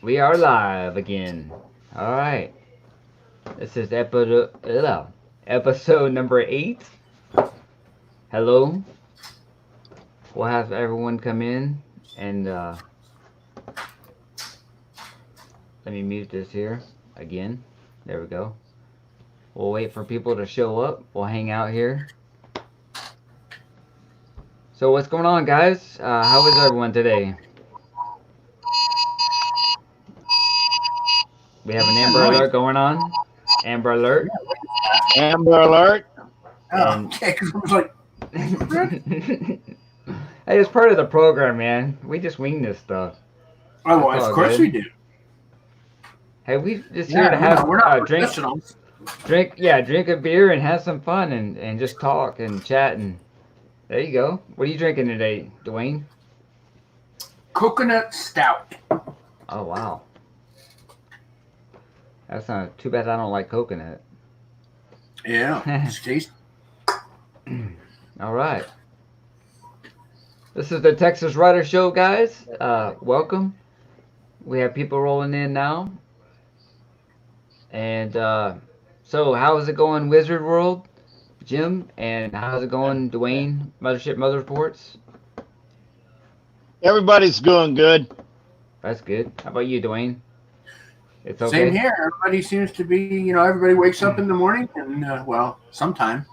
We are live again. All right. This is episode number 8. Hello. We'll have everyone come in and let me mute this here again. There we go. We'll wait for people to show up. We'll hang out here. So what's going on, guys? How is everyone today? We have an Amber Alert going on. Amber Alert. Amber Alert. And Okay, because I was like, hey, it's part of the program, man. We just wing this stuff. oh, That's all of course good. we do. Hey, we just here to Yeah, have we're not drink, professionals. drink a beer and have some fun and just talk and chat and there you go. What are you drinking today, Dwayne? Coconut stout. Oh wow, that's not too bad. I don't like coconut. Yeah, it's tasty. All right, this is the Texas Writer Show, guys. Welcome. We have people rolling in now, and so how is it going, Wizard World, Jim? And how's it going, Dwayne? Mothership Motorsports. Everybody's doing good. That's good. How about you, Dwayne? It's okay. Same here. Everybody seems to be, everybody wakes up in the morning and, sometime,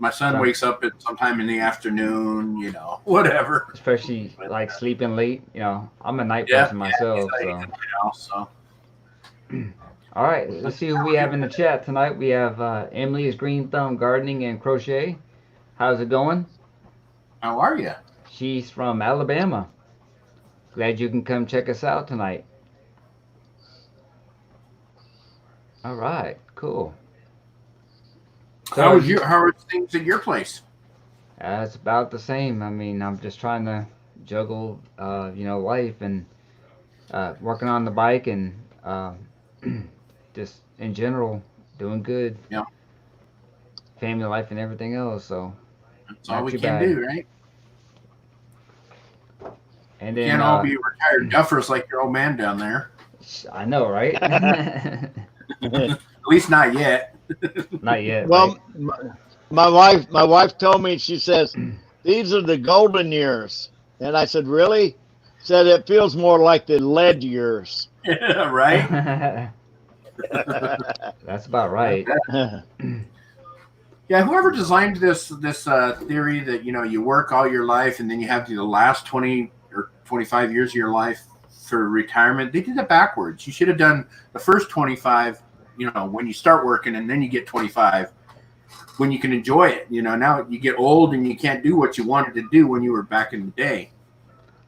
my son Some- wakes up at sometime in the afternoon, whatever. Especially like sleeping late. I'm a night Yeah, person myself. So, All right, let's see who we have in the chat tonight. We have Emily's Green Thumb Gardening and Crochet. How's it going? how are you? She's from Alabama. Glad you can come check us out tonight. All right, cool. How are things at your place? It's about the same. I mean, I'm just trying to juggle, life and working on the bike and just in general doing good. Yeah. Family life and everything else. So That's all Not we too can bad. do, right? and We then can't all be retired duffers like your old man down there. I know, right? At least not yet. Not yet. Well, Right? my wife told me, she says, these are the golden years. And I said, really? Said it feels more like the lead years. Right? That's about right. Yeah, whoever designed this theory that you work all your life and then you have the last 20 or 25 years of your life for retirement, they did it backwards. You should have done the first 25, when you start working, and then you get 25 when you can enjoy it. Now you get old and you can't do what you wanted to do when you were back in the day.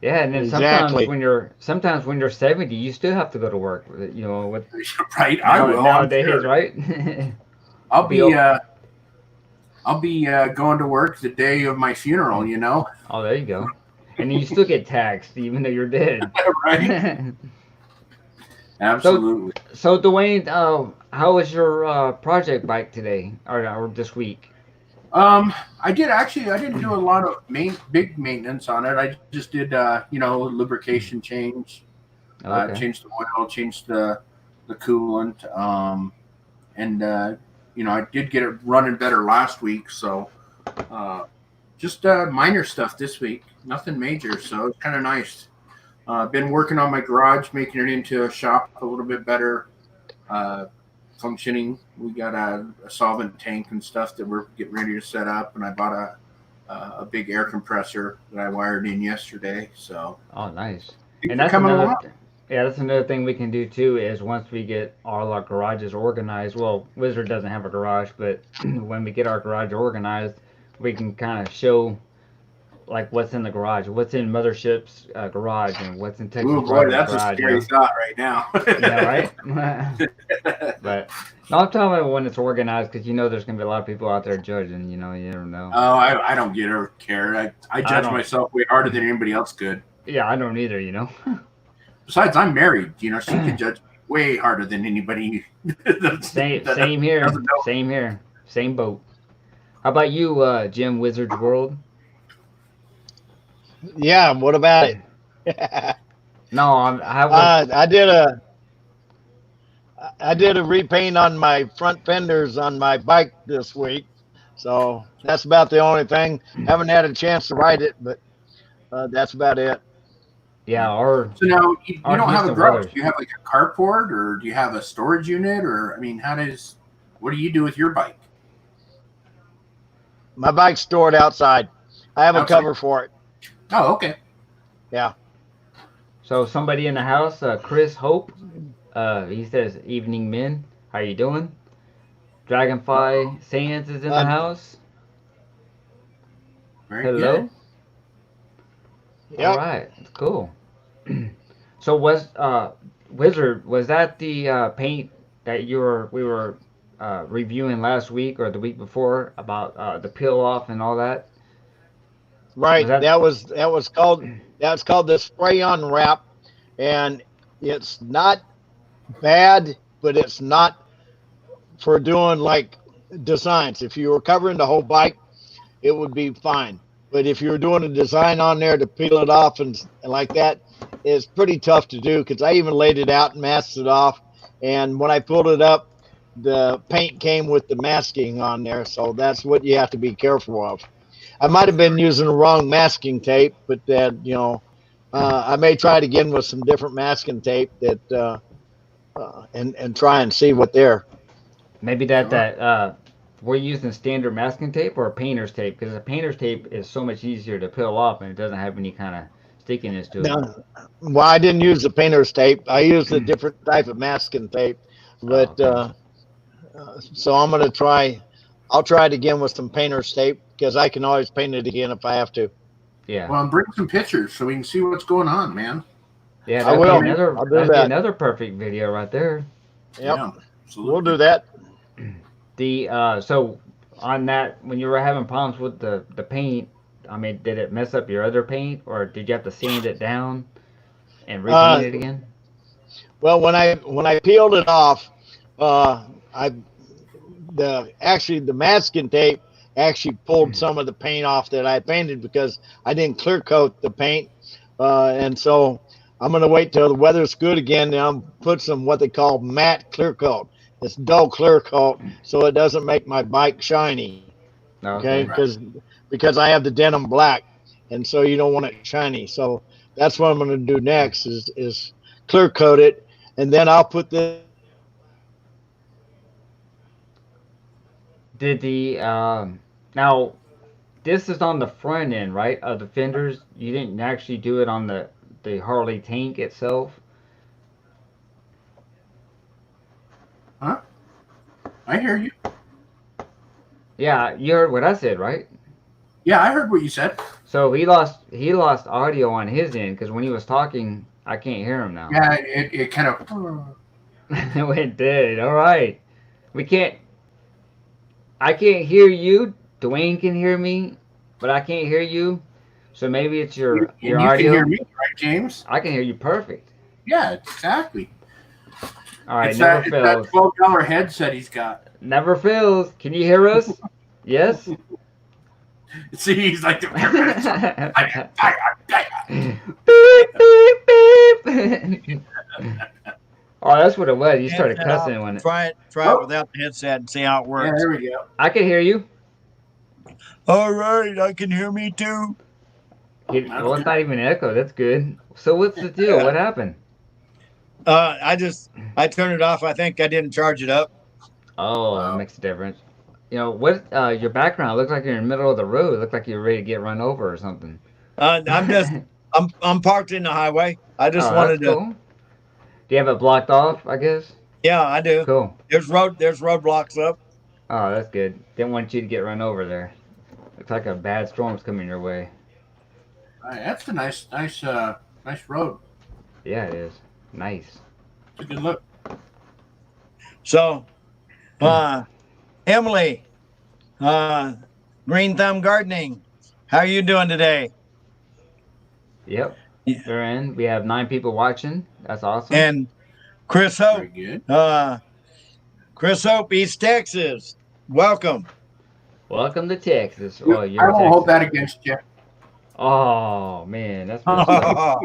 Yeah, and then Exactly. sometimes when you're 70, you still have to go to work. With Right? I will. I'm nowadays, sure. right? I'll Be be o- I'll be going to work the day of my funeral. Oh, there you go. And then you still get taxed even though you're dead. Right? Absolutely. So Dwayne, how was your project bike today or this week? I didn't do a lot of big maintenance on it. I just did, lubrication change, Okay. changed the oil, changed the coolant, and I did get it running better last week. So, just minor stuff this week, nothing major. So it's kind of nice. Been working on my garage, making it into a shop a little bit better. Functioning. We got a solvent tank and stuff that we're getting ready to set up, and I bought a big air compressor that I wired in yesterday. So Oh, nice. things And are that's coming another, along. yeah, that's another thing we can do too is once we get all our garages organized. Well, Wizard doesn't have a garage, but when we get our garage organized, we can kind of show like what's in the garage, what's in Mothership's garage, and what's in Texas Oh boy, Writer's that's a garage. scary thought right now. Yeah, right. But no, I'm talking about when it's organized because there's gonna be a lot of people out there judging. You never know. Oh, I don't get or care. I I judge don't. myself way harder than anybody else could. Yeah, I don't either. Besides, I'm married. She can judge me way harder than anybody. Same here. Doesn't know. Same here. Same boat. How about you, Jim Wizards World? Yeah, what about it? No, I was. I did a repaint on my front fenders on my bike this week, so that's about the only thing. Haven't had a chance to ride it, but that's about it. Yeah, our So now you our don't have a Houston garage. weathers. Do you have like a carport, or do you have a storage unit, or I mean, what do you do with your bike? My bike's stored outside. I have a Outside? cover for it. Oh, okay. Yeah. So somebody in the house, Chris Hope, he says, "Evening, men. How you doing?" Dragonfly Sands is in the Uh, house. Very Hello. good. All Yep. right, cool. So Wizard, was that the paint that we were reviewing last week or the week before about the peel off and all that? Right. Was that That's called the spray on wrap, and it's not bad, but it's not for doing like designs. If you were covering the whole bike, it would be fine. But if you were doing a design on there to peel it off and like that, it's pretty tough to do because I even laid it out and masked it off. And when I pulled it up, the paint came with the masking on there. So that's what you have to be careful of. I might have been using the wrong masking tape, but that, I may try it again with some different masking tape and try and see what there. maybe that we're using standard masking tape or painter's tape? Because the painter's tape is so much easier to peel off and it doesn't have any kind of stickiness to it. No, well, I didn't use the painter's tape. I used a different type of masking tape, but okay. so I'm gonna try. I'll try it again with some painter's tape because I can always paint it again if I have to. Yeah. Well, and bring some pictures so we can see what's going on, man. Yeah, I that'd will. be another I'll do that'd be that. another perfect video right there. Yep, Yeah, absolutely. we'll do that. So on that, when you were having problems with the paint, I mean, did it mess up your other paint, or did you have to sand it down and repaint it again? Well, when I peeled it off, I the masking tape actually pulled some of the paint off that I painted because I didn't clear coat the paint, and so I'm gonna wait till the weather's good again. And I'll put some what they call matte clear coat. It's dull clear coat, so it doesn't make my bike shiny. Okay, because I have the denim black, and so you don't want it shiny. So that's what I'm gonna do next is clear coat it, and then I'll put the. Did now this is on the front end, right, of the fenders? You didn't actually do it on the Harley tank itself? Huh? I hear you. Yeah, you heard what I said, right? Yeah, I heard what you said. So he lost audio on his end because when he was talking, I can't hear him now. Yeah, it kind of. It went dead. All right, I can't hear you. Dwayne can hear me, but I can't hear you. So maybe it's your You audio. can hear me, right, James? I can hear you perfect. Yeah, exactly. All right, It's never that fails. $12 headset he's got. Never fails. Can you hear us? Yes. See, he's like beep, beep, beep. Oh, that's what it was. You started cussing when Try it without the headset and see how it Yeah, works. there we go. I can hear you. All right, I can hear me too. Well, it's not even an echo. That's good. So what's the deal? What happened? I turned it off. I think I didn't charge it up. Oh, that makes a difference. You know what? Your background looks like you're in the middle of the road. It looks like you're ready to get run over or something. I'm parked in the highway. I just Oh, wanted that's to. cool. Do you have it blocked off? I guess. Yeah, I do. Cool. There's roadblocks up. Oh, that's good. Didn't want you to get run over there. Looks like a bad storm's coming your way. That's a nice road. Yeah, it is. Nice. It's a good look. So, Emily, Green Thumb Gardening, how are you doing today? Yep. Yeah. They're in. We have 9 people watching. That's awesome. And Chris Hope, Very good. East Texas, welcome. Welcome to Texas. Well, I you're won't hold Texas. that against you. Oh man, that's messed up.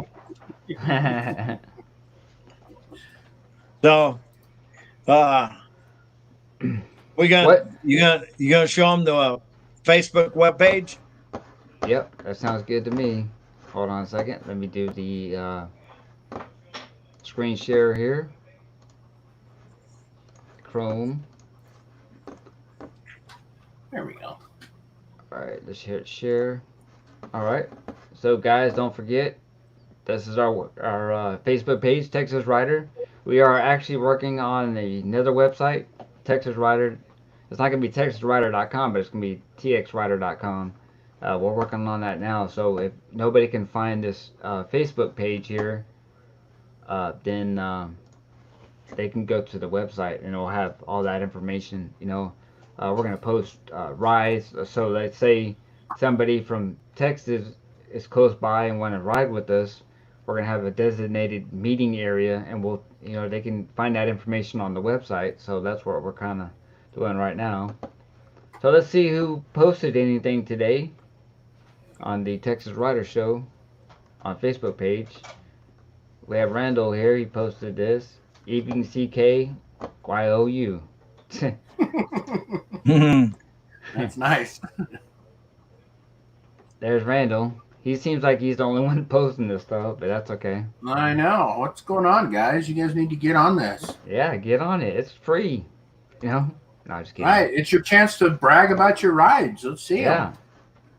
So, we gonna What? you gonna show them the Facebook webpage? Yep, that sounds good to me. Hold on a second. Let me do the screen share here. Chrome. There we go. All right, let's hit share. All right. So guys, don't forget, this is our Facebook page, Texas Rider. We are actually working on another website, Texas Rider. It's not gonna be TexasRider.com, but it's gonna be TXRider.com. We're working on that now. So if nobody can find this Facebook page here, then they can go to the website and it'll have all that information. We're gonna post rides. So let's say somebody from Texas is close by and want to ride with us. We're gonna have a designated meeting area, and they can find that information on the website. So that's what we're kind of doing right now. So let's see who posted anything today on the Texas Rider Show on Facebook page. We have Randall here. He posted this. Evening CK YOU. That's nice. There's Randall. He seems like he's the only one posting this stuff, but that's okay. I know. What's going on, guys? You guys need to get on this. Yeah, get on it. It's free. No, just kidding. All right, it's your chance to brag about your rides. Let's see Yeah.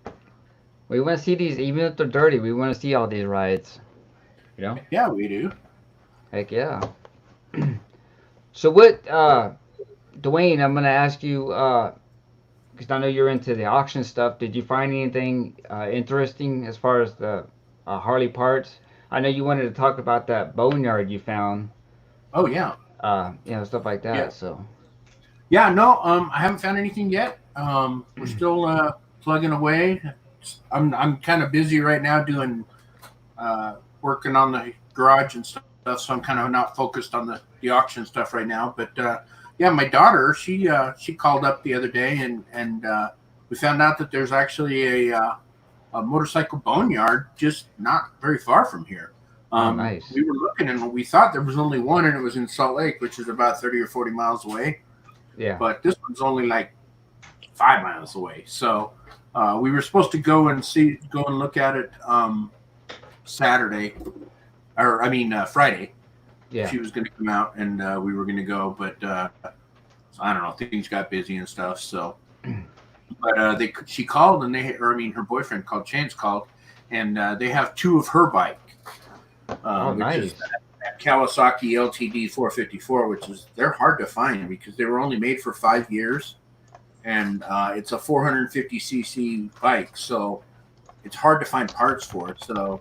them. We want to see these, even if they're dirty. We want to see all these rides. Yeah, we do. Heck yeah. So what, Dwayne? I'm gonna ask you, because I know you're into the auction stuff. Did you find anything interesting as far as the Harley parts? I know you wanted to talk about that boneyard you found. Oh yeah. Stuff like that. Yeah. So. Yeah, no, I haven't found anything yet. We're still plugging away. I'm kind of busy right now doing working on the garage and stuff, so I'm kind of not focused on the auction stuff right now. But yeah, my daughter, she called up the other day and we found out that there's actually a motorcycle boneyard just not very far from here. Nice. We were looking and we thought there was only one, and it was in Salt Lake, which is about 30 or 40 miles away. Yeah. But this one's only like 5 miles away. So we were supposed to go and look at it Friday. Yeah. She was going to come out and we were going to go, but I don't know, things got busy and stuff. So, but she called and her boyfriend called, Chance called, and they have two of her bike. Nice. Which is that Kawasaki LTD 454, they're hard to find because they were only made for 5 years, and it's a 450cc bike, so it's hard to find parts for it. So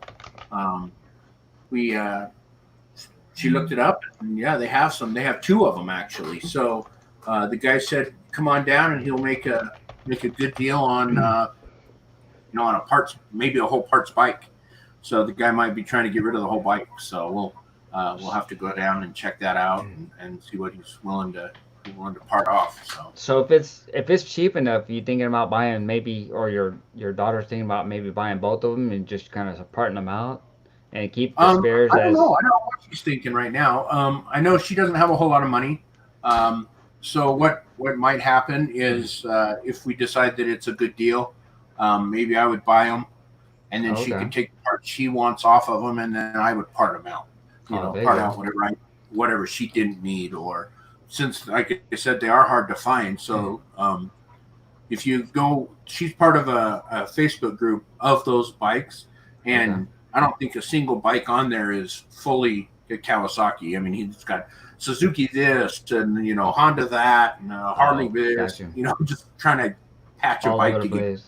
she looked it up, and yeah, they have some. They have two of them actually. So the guy said, "Come on down, and he'll make a good deal on on a parts, maybe a whole parts bike." So the guy might be trying to get rid of the whole bike. So we'll have to go down and check that out and see what he's willing to part off. So if it's cheap enough, you thinking about buying maybe, or your daughter's thinking about maybe buying both of them and just kind of parting them out and keep the spares. I don't know what she's thinking right now. I know she doesn't have a whole lot of money. So what might happen is if we decide that it's a good deal, maybe I would buy them. And then she could take the parts she wants off of them, and then I would part them out. Part out whatever she didn't need, or since, like I said, they are hard to find. So if you go, she's part of a Facebook group of those bikes, and I don't think a single bike on there is fully a Kawasaki. I mean, he's got Suzuki this, and Honda that, and Harley this. Just trying to patch a bike together.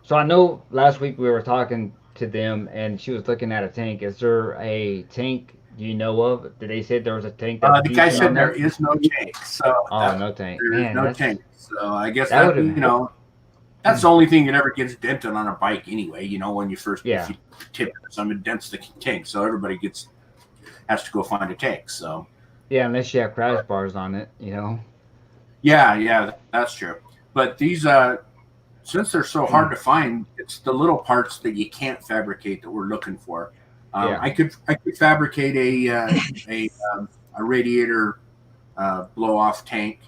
So I know last week we were talking to them, and she was looking at a tank. Is there a tank you know of? Did they say there was a tank? The guy said there is no tank. So no tank. There is no tank. So I guess that's the only thing that ever gets dented on a bike anyway. When you first if you tip it, something dents the tank. So everybody has to go find a tank. So yeah, unless you have crash bars on it, Yeah, that's true. But these since they're so hard to find, it's the little parts that you can't fabricate that we're looking for. Yeah. I could fabricate a radiator blow off tank,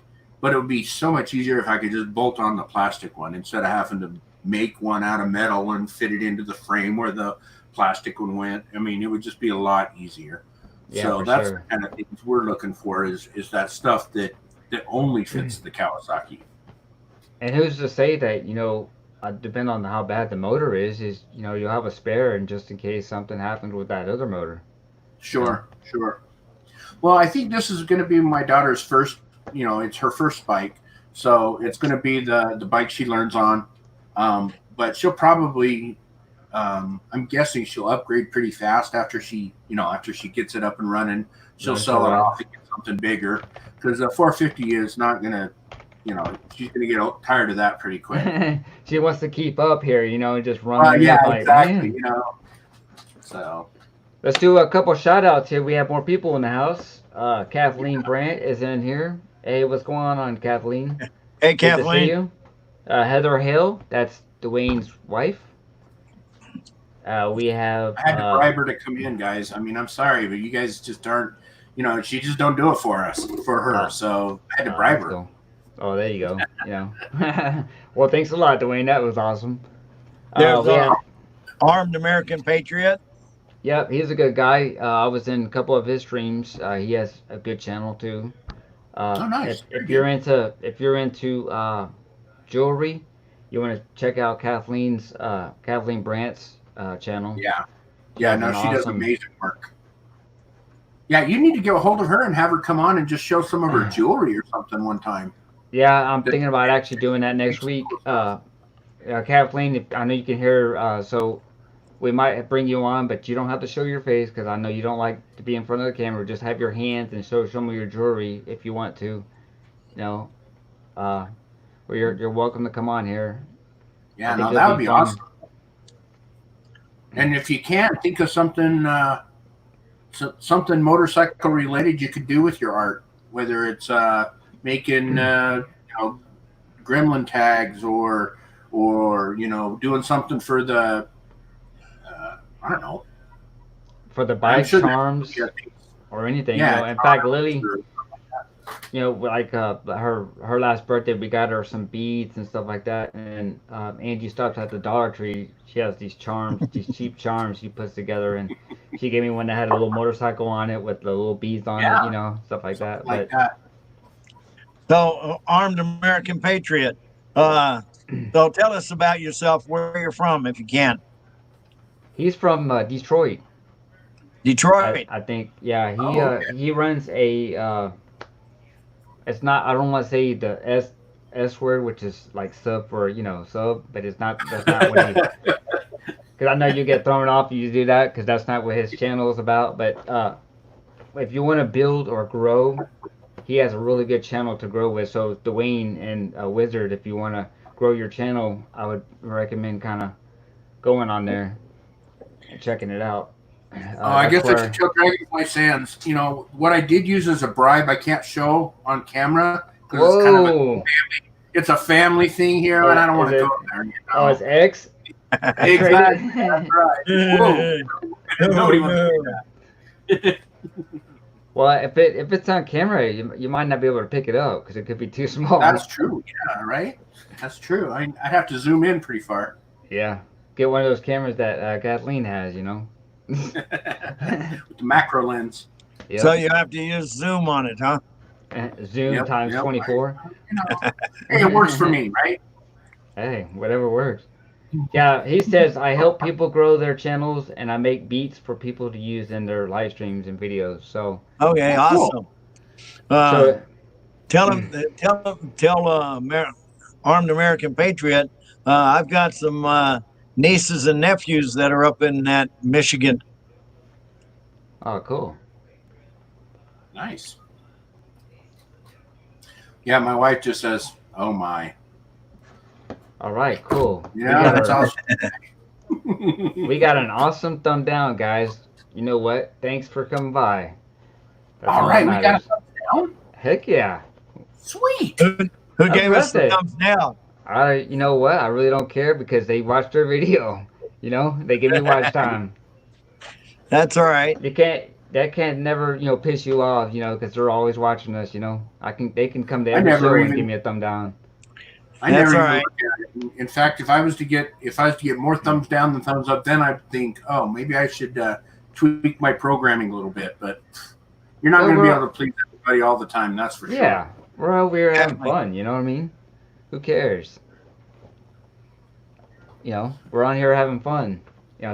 but it would be so much easier if I could just bolt on the plastic one instead of having to make one out of metal and fit it into the frame where the plastic one went. I mean, it would just be a lot easier. Yeah, So for that's sure. the kind of things we're looking for is that stuff that only fits the Kawasaki. And who's to say that, depending on how bad the motor is, you'll have a spare and just in case something happens with that other motor. Sure. Well, I think this is going to be my daughter's first, it's her first bike. So it's going to be the bike she learns on. But she'll probably, I'm guessing she'll upgrade pretty fast after she gets it up and running. She'll Nice, sell it alright. off and get something bigger because the 450 is not going to, she's going to get tired of that pretty quick. She wants to keep up here, and just run Yeah, like, exactly. man. So Let's do a couple shout outs here. We have more people in the house. Kathleen Brandt is in here. Hey, what's going on, Kathleen? Hey, Good to see Kathleen. you. Heather Hale, that's Dwayne's wife. We have. I had to bribe her to come in, guys. I mean, I'm sorry, but you guys just aren't, she just don't do it for her. So I had to bribe her. Cool. Oh, there you go. Well, thanks a lot, Dwayne. That was awesome. There's we have- Armed American Patriot. Yep, he's a good guy. I was in a couple of his streams. He has a good channel too. Nice. If you're into jewelry, you want to check out Kathleen Brandt's channel. Yeah. No, she does amazing work. Yeah, you need to get a hold of her and have her come on and just show some of her jewelry or something one time. Yeah, I'm thinking about actually doing that next week. Kathleen, I know you can hear her, so we might bring you on, but you don't have to show your face because I know you don't like to be in front of the camera. Just have your hands and show some of your jewelry if you want to. Well, you're welcome to come on here. Yeah, no, that would be awesome. And if you can, think of something something motorcycle related you could do with your art, whether it's making gremlin tags or doing something for the I don't know, for the bike sure charms or anything. Yeah, In fact, Lily, like her last birthday, we got her some beads and stuff like that. And Angie stopped at the Dollar Tree. She has these charms, these cheap charms she puts together, and she gave me one that had a little motorcycle on it with the little beads on it, stuff like that. So, Armed American Patriot. So tell us about yourself, where you're from, if you can. He's from Detroit. Detroit. I think. Yeah, he runs a. It's not. I don't want to say the S word, which is like sub for sub, but it's not. That's not what he. Because I know you get thrown off if you do that, because that's not what his channel is about. But if you want to build or grow, he has a really good channel to grow with. So Dwayne and Wizard, if you want to grow your channel, I would recommend kind of going on there and checking it out. I guess I should tell Dragonfly Sands. What I did use as a bribe, I can't show on camera because it's kind of it's a family thing here, and I don't want to go there. Oh, it's X. Exactly. That's right. Whoa. Nobody wants to do that. Well, if it's on camera, you might not be able to pick it up because it could be too small. That's true. Yeah, right. That's true. I'd have to zoom in pretty far. Yeah, get one of those cameras that Kathleen has. With the macro lens. Yep. So you have to use Zoom on it, huh? Zoom times 24. Hey, it works for me, right? Hey, whatever works. Yeah, he says, I help people grow their channels and I make beats for people to use in their live streams and videos. So Okay, cool. awesome. Tell Armed American Patriot, I've got some nieces and nephews that are up in that Michigan. Oh, cool. Nice. Yeah, my wife just says, "Oh my." All right, cool. Yeah, that's awesome. We got an awesome thumb down, guys. You know what? Thanks for coming by. That's All right, we got a matters. thumbs down. Heck yeah. Sweet. Who gave us the birthday. thumbs down? You know what? I really don't care because they watched our video. They give me watch time. That's all right. You can't. That can't never, piss you off, because they're always watching us. They can come to I every never show and give even me a thumb down. I That's never all even right. looked at it. In fact, if I was to get more thumbs down than thumbs up, then I'd think, oh, maybe I should tweak my programming a little bit. But you're not Well, going to be we're able to please everybody all the time. That's for sure. yeah, we're over here having Definitely. fun. You know what I mean? Who cares? We're on here having fun.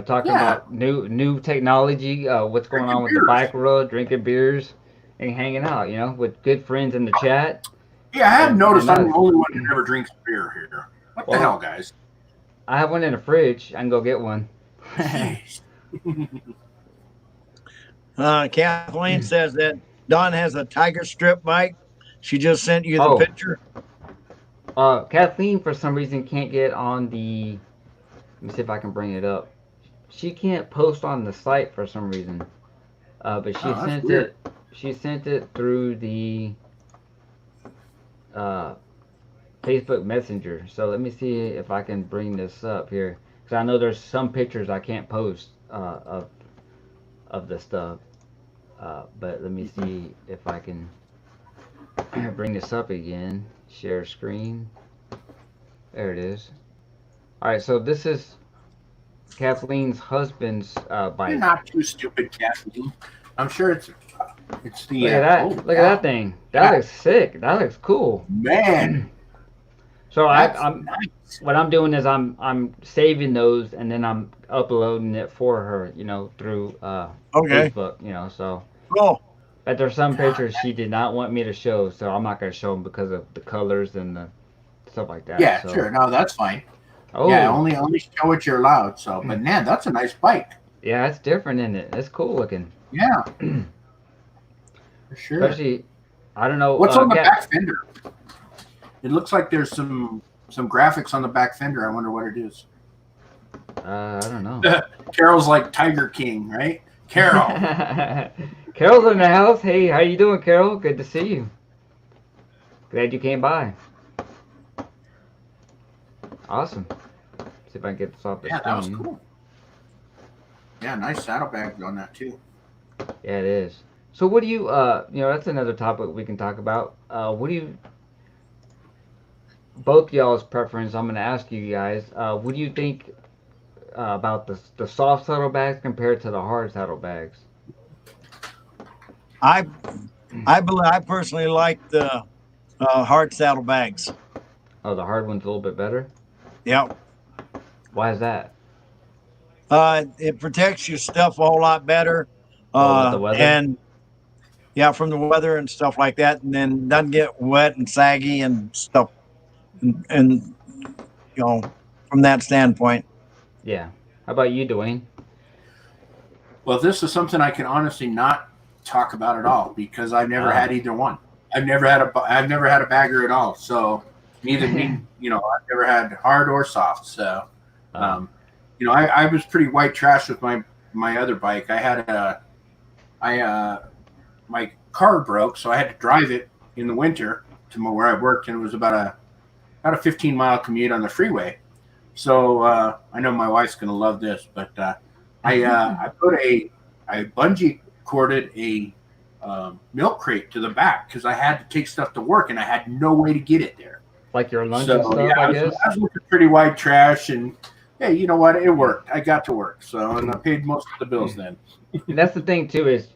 Talking Yeah, about new technology, what's going drinking on with the beers. bike world, drinking beers, and hanging out. With good friends in the chat Yeah, I have and noticed I'm us. the only one who never drinks beer here. What the hell, Well, guys? I have one in the fridge. I can go get one. Jeez. Kathleen says that Dawn has a Tiger Strip bike. She just sent you the Oh, picture. Kathleen for some reason can't get on the. Let me see if I can bring it up. She can't post on the site for some reason. But she Oh, that's sent weird. it. She sent it through the uh, Facebook Messenger. So let me see if I can bring this up here, because I know there's some pictures I can't post of the stuff. But let me see if I can bring this up again. Share screen. There it is. All right, so this is Kathleen's husband's You're bike. not too stupid, Kathleen. I'm sure it's the Look at oh that! Look at wow, that thing. That that, looks sick. That looks cool. man, So that's I'm nice. what I'm doing is I'm saving those and then I'm uploading it for her, through Okay. Facebook, So, Cool. but there's some God, pictures she did not want me to show, so I'm not gonna show them because of the colors and the stuff like that. yeah, So, sure, no, that's fine. Yeah, oh, only show what you're allowed. So, but man, that's a nice bike. yeah, it's different in it. It's cool looking. Yeah, for sure. Especially, I don't know, What's on the cat. back fender? It looks like there's some graphics on the back fender. I wonder what it is. I don't know. Carol's like Tiger King, right? Carol. Carol's in the house. Hey, how you doing, Carol? Good to see you. Glad you came by. Awesome. See if I can get this off the Yeah, that was screen. cool. Yeah, nice saddlebag on that too. Yeah, it is. So what do you that's another topic we can talk about. What do you both y'all's preference, I'm gonna ask you guys, what do you think about the soft saddlebags compared to the hard saddlebags? I I personally like the hard saddlebags. Oh, the hard one's a little bit better? Yep. Why is that? It protects your stuff a whole lot better. Oh, with the weather? And yeah, from the weather and stuff like that, and then doesn't get wet and saggy and stuff. And from that standpoint. Yeah. How about you, Dwayne? Well, this is something I can honestly not talk about at all because I've never Ah. had either one. I've never had a bagger at all. So neither me, I've never had hard or soft. So, Oh. I was pretty white trash with my other bike. My car broke, so I had to drive it in the winter to where I worked, and it was about a 15-mile commute on the freeway. So I know my wife's gonna love this, but I bungee corded a milk crate to the back because I had to take stuff to work and I had no way to get it there. Like your lunch and So stuff, yeah, I guess? I was looking pretty white trash, and hey, you know what? It worked. I got to work, so and I paid most of the bills then. And that's the thing too is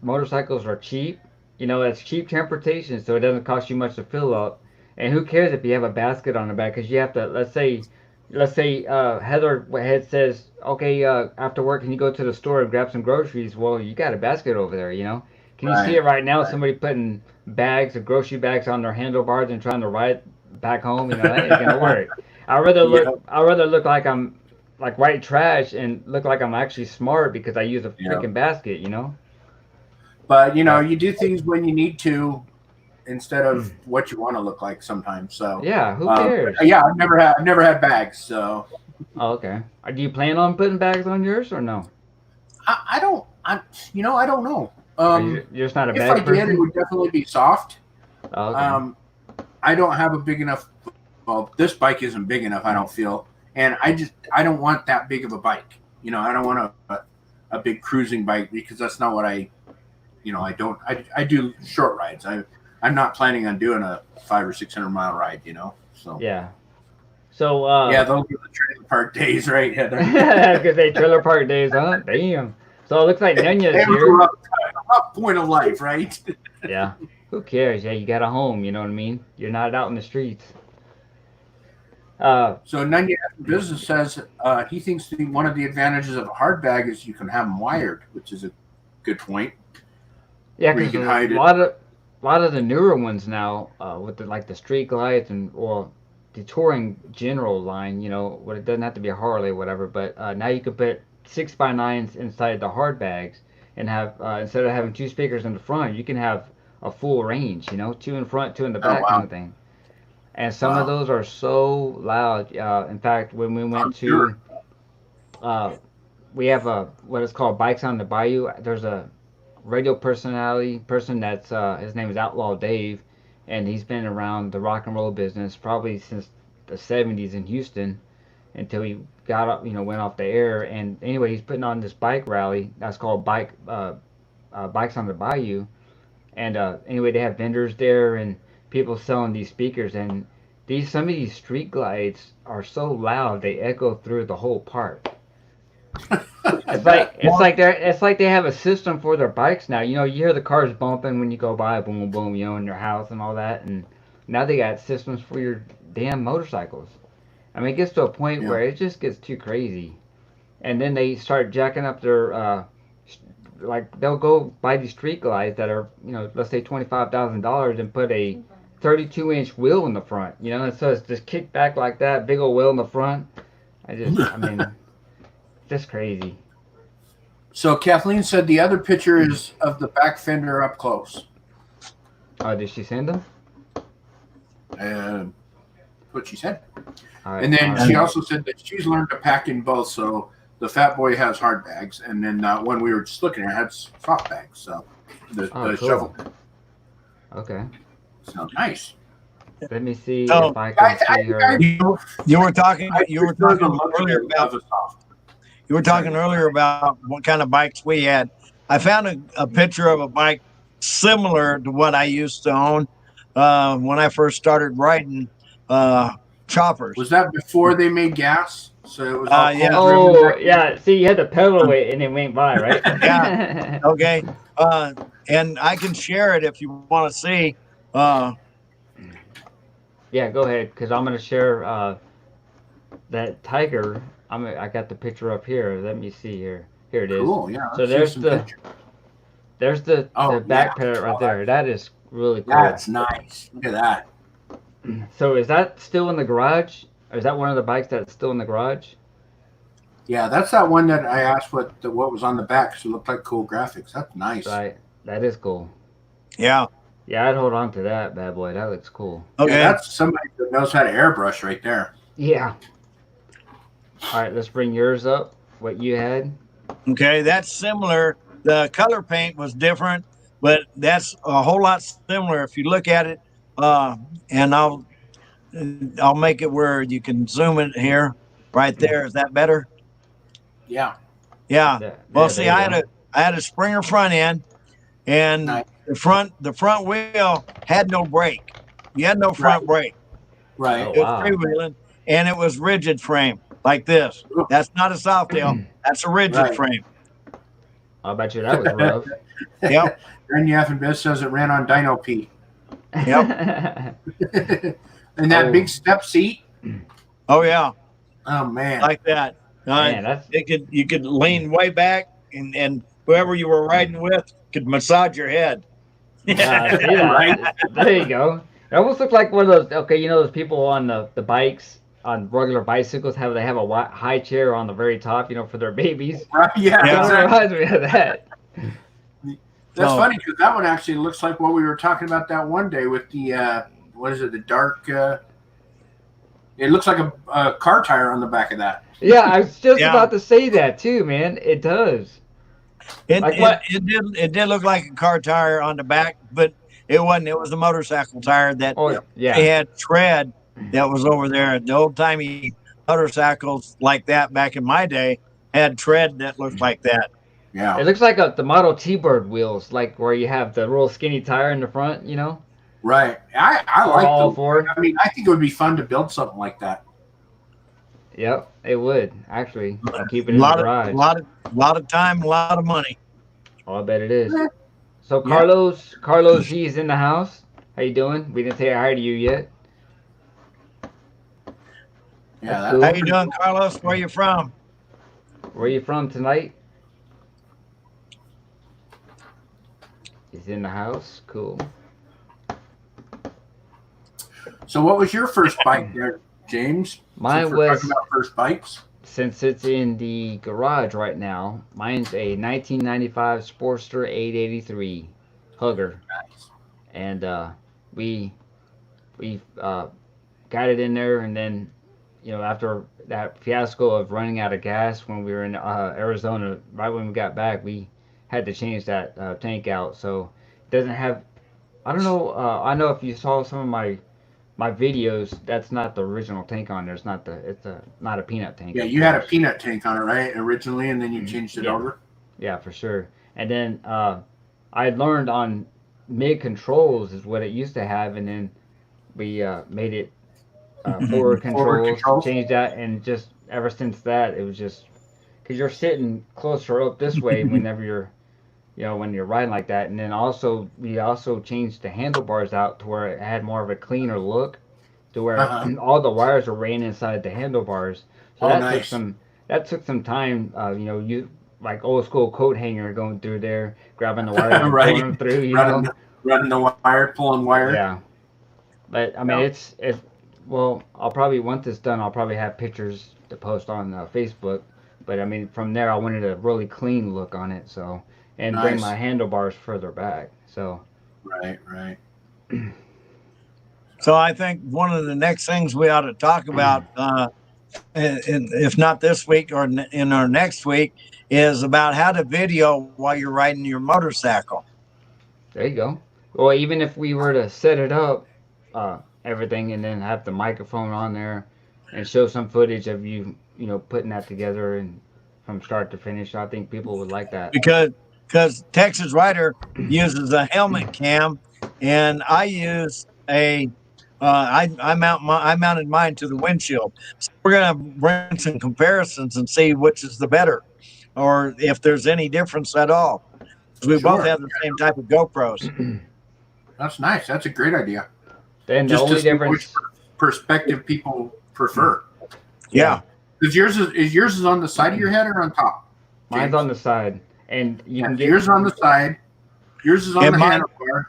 motorcycles are cheap. It's cheap transportation, so it doesn't cost you much to fill up. And who cares if you have a basket on the back? Because you have to. Let's say Heather Head says, okay, after work, can you go to the store and grab some groceries? Well, you got a basket over there. Can you see Right. it right now? Right. Somebody putting bags of grocery bags on their handlebars and trying to ride back home. That ain't gonna work. Yeah. I'd rather look like I'm like white trash and look like I'm actually smart because I use a Yeah. freaking basket. But But you do things when you need to instead of what you want to look like sometimes. So yeah, who cares? yeah, I've never had bags, so Oh, okay. Do you plan on putting bags on yours or no? I don't I don't know. Are you're just not a If I bag did, it person? would definitely be soft. Oh, okay. I don't have a big enough. Well, this bike isn't big enough. I don't feel, and I don't want that big of a bike. I don't want a a big cruising bike because that's not what I do short rides. I'm not planning on doing a 500 or 600 mile ride, so Yeah. So yeah, those are the trailer park days, right, Heather? because they trailer park days, huh? Damn. So it looks like Nunya's It was here. a rough point of life, right? Yeah. Who cares? Yeah, you got a home. You know what I mean? You're not out in the streets. So Nunya Business says he thinks one of the advantages of a hard bag is you can have them wired, which is a good point. Yeah, Where you because can hide a it. lot of the newer ones now, with the street glides and the touring general line, what it doesn't have to be a Harley or whatever, but now you can put 6x9s inside the hard bags and have instead of having two speakers in the front, you can have a full range, two in front, two in the back, wow. kind of thing. And some of those are so loud. In fact, when we went to, we have what is called Bikes on the Bayou. There's a radio person that's his name is Outlaw Dave, and he's been around the rock and roll business probably since the 70s in Houston until he got up, went off the air. And anyway, he's putting on this bike rally that's called Bikes on the Bayou. And anyway, they have vendors there and people selling these speakers, and some of these street glides are so loud they echo through the whole park. It's like they have a system for their bikes now. You hear the cars bumping when you go by, boom, boom, in your house and all that, and now they got systems for your damn motorcycles. I mean, it gets to a point where it just gets too crazy, and then they start jacking up their like they'll go buy these street glides that are let's say $25,000 and put a 32-inch wheel in the front, and so it's just kicked back like that, big old wheel in the front. I mean, just crazy. So Kathleen said the other picture is of the back fender up close. Oh, did she send them? What she said. Right, and then she also said that she's learned to pack in both. So the Fat Boy has hard bags, and then when we were just looking at it, had soft bags. So the cool. shovel. Okay. So nice. Let me see if I can see her. You were talking earlier about what kind of bikes we had. I found a picture of a bike similar to what I used to own when I first started riding choppers. Was that before they made gas? So it was yeah. Oh, yeah. See, you had to pedal it and it went by, right? Yeah. Okay. And I can share it if you want to see. Yeah, go ahead, because I'm going to share that Tiger. I got the picture up here. Let me see here. Here it is. Cool, yeah. So there's the back pedal right there. That is really cool. That's nice. Look at that. So is that still in the garage? Or is that one of the bikes that's still in the garage? Yeah, that's that one that I asked what was on the back because it looked like cool graphics. That's nice. Right. That is cool. Yeah. Yeah, I'd hold on to that bad boy. That looks cool. Okay. Yeah, that's somebody that knows how to airbrush right there. Yeah. All right, let's bring yours up. What you had. Okay, that's similar. The color paint was different, but that's a whole lot similar if you look at it. And I'll make it where you can zoom it here, right there. Is that better? Yeah. Yeah. Well, see, I had a Springer front end, and nice. the front wheel had no brake. You had no front brake. Right. Oh, It was freewheeling, and it was rigid frame like this. That's not a Softail. That's a rigid frame. I bet you that was rough. Yep. And Biss says it ran on Dyno P. Yep. And that big step seat. Oh yeah. Oh man. Like that. Man, you could lean way back, and whoever you were riding with could massage your head. Right. There you go. It almost looked like one of those. Okay, those people on the bikes on regular bicycles they have a high chair on the very top, for their babies. Right. Yeah. It reminds me of that. That's funny because that one actually looks like what we were talking about that one day with the what is it? The dark. It looks like a car tire on the back of that. Yeah, I was just about to say that too, man. It does. It did look like a car tire on the back, but it wasn't. It was a motorcycle tire that they had tread that was over there. The old timey motorcycles like that back in my day had tread that looked like that. Yeah. It looks like the Model T Bird wheels, like where you have the real skinny tire in the front, you know? Right. I like All them. four. I mean, I think it would be fun to build something like that. Yep, it would, actually. And keep A it in the lot of, garage. lot of time, a lot of money. Oh, I bet it is. So Yeah. Carlos, he's in the house. How you doing? We didn't say hi to you yet. Yeah. That's cool. How you doing, Carlos? Where you from? Where you from tonight? He's in the house. Cool. So, what was your first bike there, James? Mine Since we're was, talking about first bikes. since it's in the garage right now, mine's a 1995 Sportster 883 Hugger. Nice. And we got it in there, and then after that fiasco of running out of gas when we were in Arizona, right when we got back, we had to change that tank out. So it doesn't have. I don't know. I know if you saw some of my videos, that's not the original tank on there. It's not not a peanut tank. Yeah, of you had a course. peanut tank on it, right, originally, and then you changed it Yeah. over. Yeah, for sure. And then I learned on mid controls is what it used to have, and then we made it forward controls, controls. changed that, and just ever since that, it was just because you're sitting closer up this way whenever you're, when you're riding like that. And then also we also changed the handlebars out to where it had more of a cleaner look, to where all the wires are ran inside the handlebars. So Oh, that nice. took some time. You like old school coat hanger going through there, grabbing the wires and Right. pulling them through. You know. running the wire, pulling wire. Yeah. But I mean, Yeah. it's well. I'll probably once it's done, I'll probably have pictures to post on Facebook. But I mean, from there, I wanted a really clean look on it, so and bring Nice. my handlebars further back. So Right, right. So I think one of the next things we ought to talk about, if not this week or in our next week, is about how to video while you're riding your motorcycle. there you go. Well, even if we were to set it up, everything, and then have the microphone on there, and show some footage of you, putting that together and from start to finish, I think people would like that. Because Texas Rider uses a helmet cam, and I use I mounted mine to the windshield. So we're gonna bring some comparisons and see which is the better, or if there's any difference at all. 'Cause we both Sure. have the same type of GoPros. That's nice. That's a great idea. Then the Just only to see difference, which perspective people prefer. Yeah. Is yours on the side of your head or on top? mine's James? on the side, and you Yeah, can get yours on the side. Yours is on And the mine- handlebar.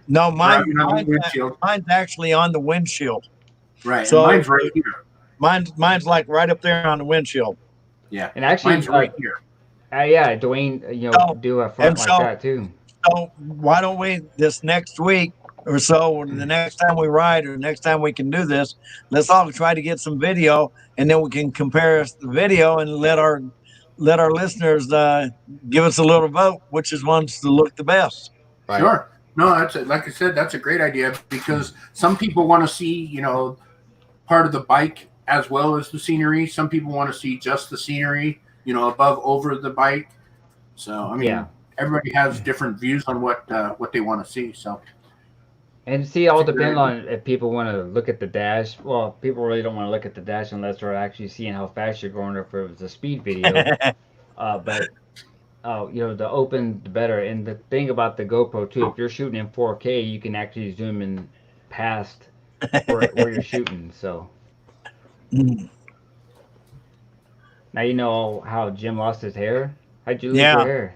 No, Right, on the mine's windshield. actually on the windshield. Right. So- and mine's right here. Mine's like right up there on the windshield. Yeah. and actually, Mine's right here. yeah, Dwayne, Oh, do a front and like so- that too. So why don't we this next week or so, or the next time we ride, or the next time we can do this, let's all try to get some video, and then we can compare the video and let our listeners give us a little vote, which is ones to look the best. Right. Sure. No, like I said, that's a great idea because some people want to see, part of the bike as well as the scenery. Some people want to see just the scenery, above over the bike. So I mean, Yeah. everybody has different views on what they want to see. So And see, it all That's a great depends on if people want to look at the dash. Well, people really don't want to look at the dash unless they're actually seeing how fast you're going, or if it was a speed video. But the open, the better. And the thing about the GoPro too, if you're shooting in 4K, you can actually zoom in past where you're shooting. So now you know how Jim lost his hair. How'd you lose Yeah. your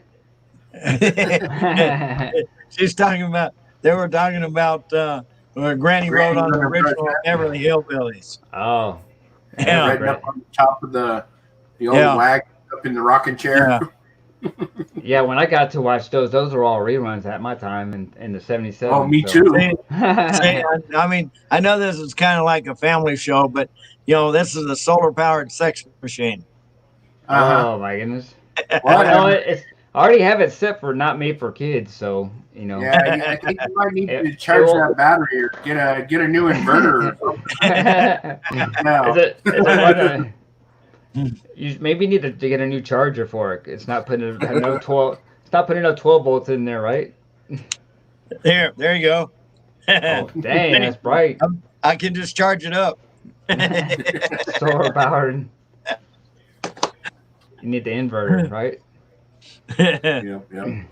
hair? She's talking about. They were talking about Granny rode on the original Beverly Hillbillies. Oh, Yeah. riding up on the top of the old Yeah. wagon up in the rocking chair. Yeah. yeah. When I got to watch those were all reruns at my time in the '77. Oh, me so. too. See, I mean, I know this is kind of like a family show, but this is a solar-powered sex machine. Uh-huh. Oh my goodness! Well, No, I already have it set for not made for kids, so yeah, I think you might need to It- charge it will- that battery or get a new inverter or something. No. Is it one You maybe need to get a new charger for it. It's not putting no 12. It's not putting no 12 volts in there, right? There you go. Oh, dang, that's bright. I can just charge it up. Solar powered. You need the inverter, right? Yep, yep.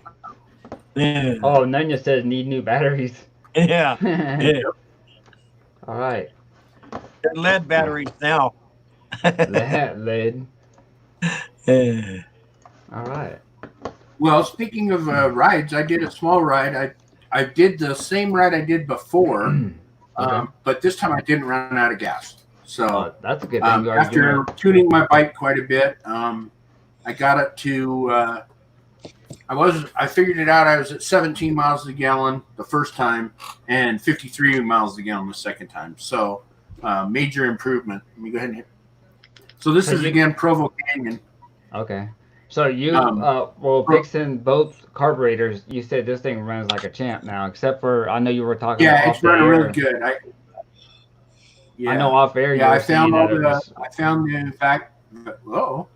Oh, Nunya says need new batteries. Yeah. All right. Lead batteries now. Lead. All right. Well, speaking of rides, I did a small ride. I did the same ride I did before, but this time I didn't run out of gas. So that's a good thing. After tuning my bike quite a bit, I got it to. I figured it out. I was at 17 miles a gallon the first time, and 53 miles a gallon the second time. So major improvement. Let me go ahead and hit. So this is again Provo Canyon. Okay. So you fixing both carburetors. You said this thing runs like a champ now, except for I know you were talking. Yeah, it's running really good. I know off air. Yeah, I found the fact. Whoa.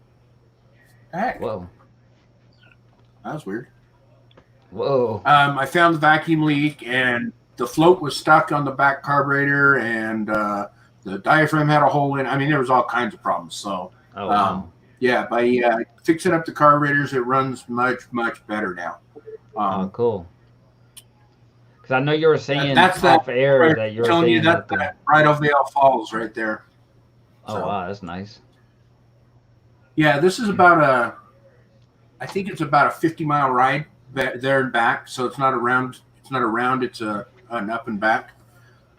Heck. Whoa. That was weird. Whoa. I found the vacuum leak, and the float was stuck on the back carburetor, and the diaphragm had a hole in it. I mean, there was all kinds of problems. So, yeah, by fixing up the carburetors, it runs much, much better now. Cool. Because I know you were saying off air that you were saying that Bridal Veil Falls right there. Oh, wow, that's nice. Yeah, this is about I think it's about a 50-mile ride there and back. So it's not a round. It's not a round. It's an up and back.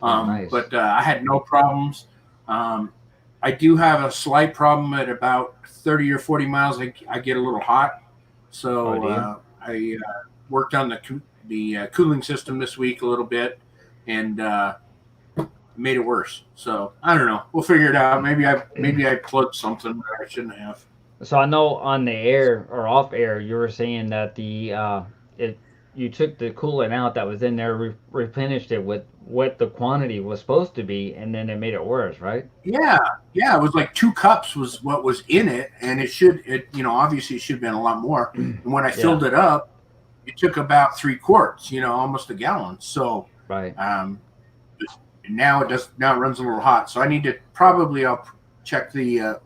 Nice. But I had no problems. I do have a slight problem at about 30 or 40 miles. I get a little hot. So I worked on the cooling system this week a little bit, and made it worse. So I don't know. We'll figure it out. Maybe I plugged something that I shouldn't have. So I know on the air or off air, you were saying that you took the coolant out that was in there, replenished it with what the quantity was supposed to be, and then it made it worse, right? Yeah. It was like 2 cups was what was in it, and obviously it should have been a lot more. And when I filled it up, it took about 3 quarts, almost a gallon. So right. Now it runs a little hot. So I need to I'll check the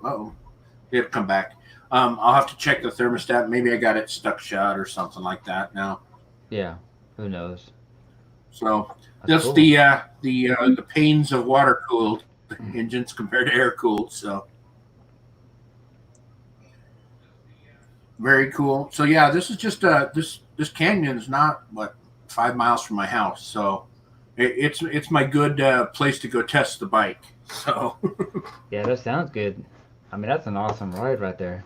it'll come back. I'll have to check the thermostat. Maybe I got it stuck shut or something like that now. Yeah, who knows? So that's cool. The pains of water cooled engines compared to air cooled. So very cool. So yeah, this is just this canyon is not 5 miles from my house. So it's my good place to go test the bike. So yeah, that sounds good. I mean, that's an awesome ride right there.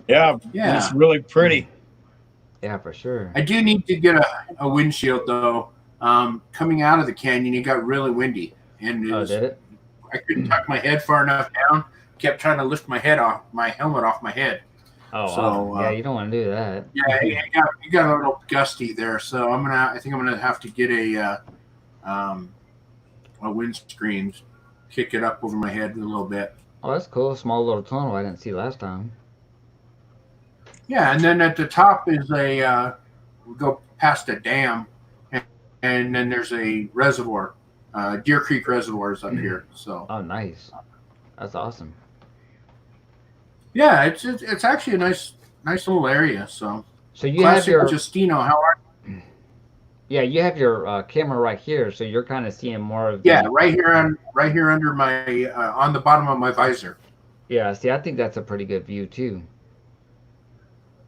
Yeah, it's really pretty. Yeah, for sure. I do need to get a windshield though. Coming out of the canyon, it got really windy, and did it? I couldn't tuck my head far enough down. Kept trying to lift my helmet off my head. Oh, so yeah, you don't want to do that. Yeah, it got a little gusty there, so I think I'm gonna have to get a windscreen, kick it up over my head a little bit. Oh, that's cool. Small little tunnel I didn't see last time. Yeah, and then at the top is we go past a dam, and then there's a reservoir. Deer Creek Reservoir is up here. So. Oh, nice. That's awesome. Yeah, it's actually a nice little area. So you have your Justino. How are you? Yeah, you have your camera right here, so you're kind of seeing more of. Right here under my on the bottom of my visor. Yeah, see, I think that's a pretty good view too.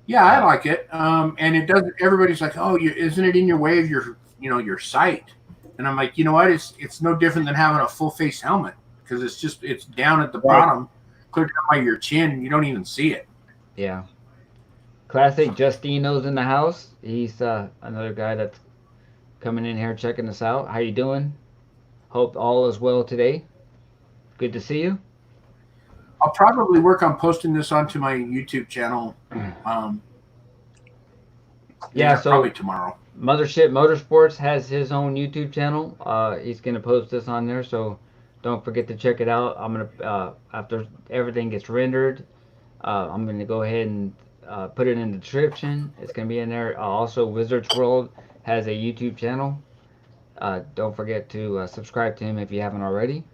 Yeah, I like it. And it doesn't. Everybody's like, "Oh, isn't it in your way of your sight?" And I'm like, you know what? It's no different than having a full face helmet because it's down at the bottom, clear down by your chin, and you don't even see it. Yeah. Classic Justino's in the house. He's another guy that's coming in here checking us out. How you doing? Hope all is well today. Good to see you. I'll probably work on posting this onto my YouTube channel. So probably tomorrow. Mothership Motorsports has his own YouTube channel. He's going to post this on there, so don't forget to check it out. I'm gonna after everything gets rendered, I'm gonna go ahead and put it in the description. It's gonna be in there. Also, Wizards World has a YouTube channel. Don't forget to subscribe to him if you haven't already.